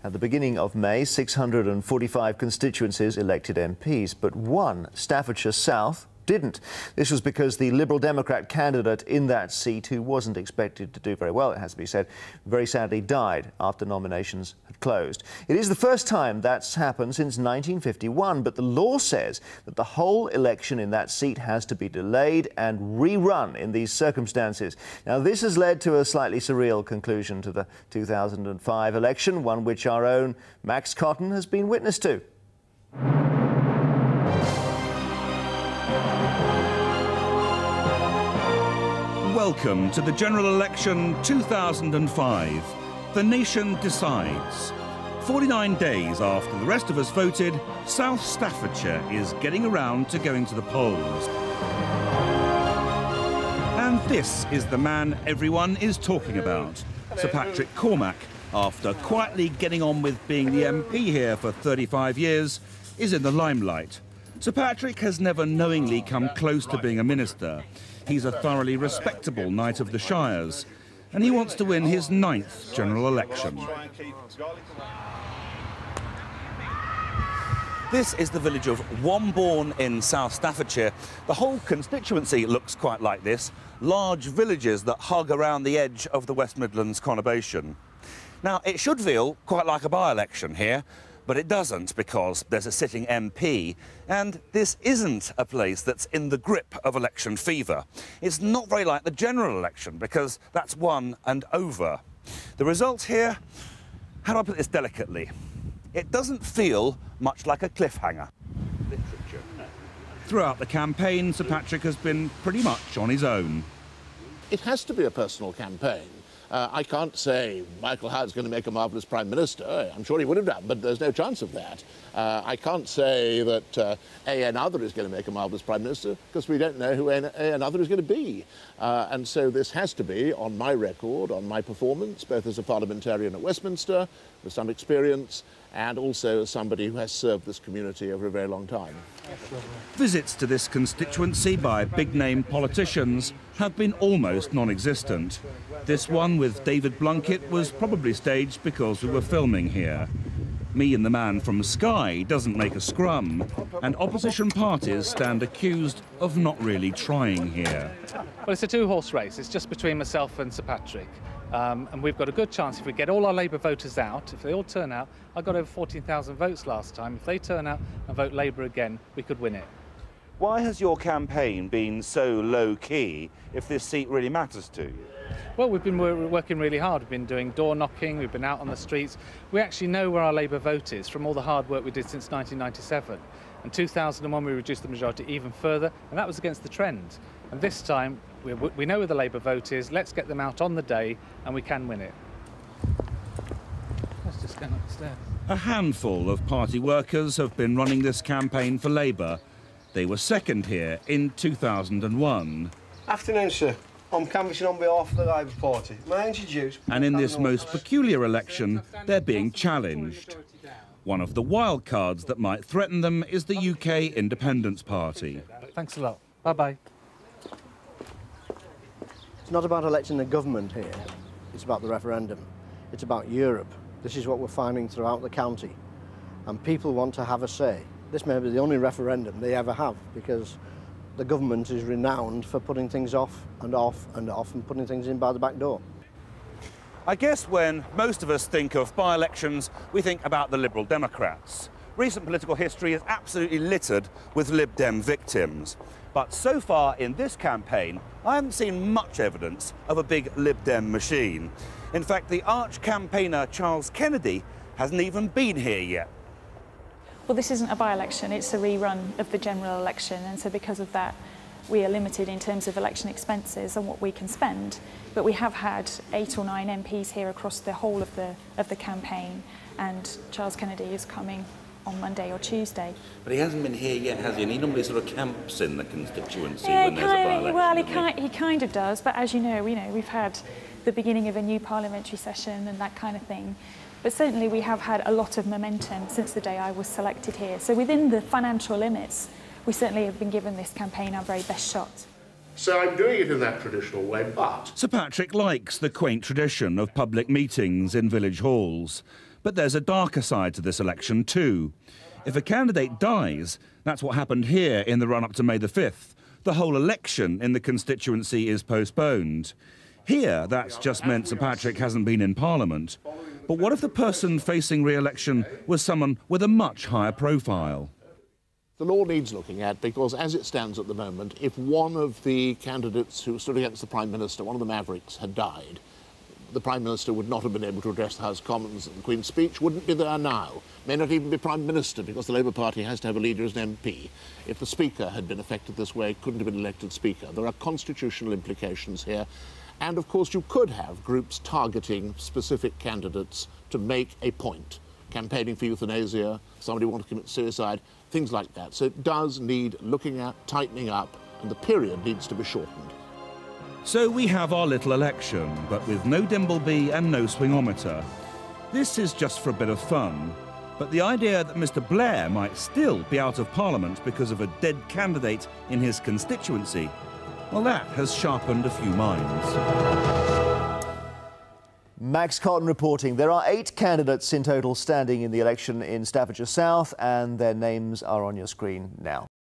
At the beginning of May, 645 constituencies elected MPs, but one, Staffordshire South, didn't. This was because the Liberal Democrat candidate in that seat, who wasn't expected to do very well, it has to be said, very sadly died after nominations had closed. It is the first time that's happened since 1951, but the law says that the whole election in that seat has to be delayed and rerun in these circumstances. Now, this has led to a slightly surreal conclusion to the 2005 election, one which our own Max Cotton has been witness to. Welcome to the general election 2005. The nation decides. 49 days after the rest of us voted, South Staffordshire is getting around to going to the polls. And this is the man everyone is talking about, Sir Patrick Cormack, after quietly getting on with being the MP here for 35 years, is in the limelight. Sir Patrick has never knowingly come close to being a minister. He's a thoroughly respectable Knight of the Shires, and he wants to win his 9th general election. This is the village of Wombourne in South Staffordshire. The whole constituency looks quite like this, large villages that hug around the edge of the West Midlands conurbation. Now, it should feel quite like a by-election here, but it doesn't, because there's a sitting MP, and this isn't a place that's in the grip of election fever. It's not very like the general election, because that's won and over. The result here, how do I put this delicately? It doesn't feel much like a cliffhanger. Literature. Throughout the campaign, Sir Patrick has been pretty much on his own. It has to be a personal campaign. I can't say Michael Howard's going to make a marvellous Prime Minister. I'm sure he would have done, but there's no chance of that. I can't say that another is going to make a marvellous Prime Minister, because we don't know who another is going to be. And so this has to be on my record, on my performance, both as a parliamentarian at Westminster, with some experience, and also as somebody who has served this community over a very long time. Visits to this constituency by big-name politicians have been almost non-existent. This one with David Blunkett was probably staged because we were filming here. Me and the man from Sky doesn't make a scrum, and opposition parties stand accused of not really trying here. Well, it's a two-horse race. It's just between myself and Sir Patrick. And we've got a good chance if we get all our Labour voters out, if they all turn out. I got over 14,000 votes last time. If they turn out and vote Labour again, we could win it. Why has your campaign been so low-key if this seat really matters to you? Well, we've been working really hard. We've been doing door knocking, we've been out on the streets. We actually know where our Labour vote is from all the hard work we did since 1997. In 2001, we reduced the majority even further, and that was against the trend. And this time, we know where the Labour vote is. Let's get them out on the day, and we can win it. Let's just go up the stairs. A handful of party workers have been running this campaign for Labour. They were second here in 2001. Afternoon, sir. I'm canvassing on behalf of the Labour Party. My name's Juice. And in this most peculiar election, they're being challenged. One of the wild cards that might threaten them is the UK Independence Party. Thanks a lot. Bye-bye. It's not about electing a government here. It's about the referendum. It's about Europe. This is what we're finding throughout the county. And people want to have a say. This may be the only referendum they ever have, because the government is renowned for putting things off and off and off and putting things in by the back door. I guess when most of us think of by-elections, we think about the Liberal Democrats. Recent political history is absolutely littered with Lib Dem victims. But so far in this campaign, I haven't seen much evidence of a big Lib Dem machine. In fact, the arch-campaigner Charles Kennedy hasn't even been here yet. Well, this isn't a by-election, it's a rerun of the general election, and so because of that, we are limited in terms of election expenses and what we can spend. But we have had 8 or 9 MPs here across the whole of the campaign, and Charles Kennedy is coming on Monday or Tuesday. But he hasn't been here yet, has he? And he normally sort of camps in the constituency when there's a by-election. Well, he kind of does, but as you know, we've had the beginning of a new parliamentary session and that kind of thing. But certainly we have had a lot of momentum since the day I was selected here. So within the financial limits, we certainly have been given this campaign our very best shot. So I'm doing it in that traditional way, but... Sir Patrick likes the quaint tradition of public meetings in village halls. But there's a darker side to this election too. If a candidate dies, that's what happened here in the run-up to May the 5th. The whole election in the constituency is postponed. Here, that's just meant Sir Patrick hasn't been in Parliament. But what if the person facing re-election was someone with a much higher profile? The law needs looking at because, as it stands at the moment, if one of the candidates who stood against the Prime Minister, one of the Mavericks, had died, the Prime Minister would not have been able to address the House of Commons, and the Queen's speech wouldn't be there now. May not even be Prime Minister because the Labour Party has to have a leader as an MP. If the Speaker had been affected this way, couldn't have been elected Speaker. There are constitutional implications here. And, of course, you could have groups targeting specific candidates to make a point. Campaigning for euthanasia, somebody want to commit suicide, things like that. So it does need looking at, tightening up, and the period needs to be shortened. So we have our little election, but with no Dimbleby and no swingometer. This is just for a bit of fun. But the idea that Mr. Blair might still be out of Parliament because of a dead candidate in his constituency, well, that has sharpened a few minds. Max Cotton reporting. There are 8 candidates in total standing in the election in Staffordshire South, and their names are on your screen now.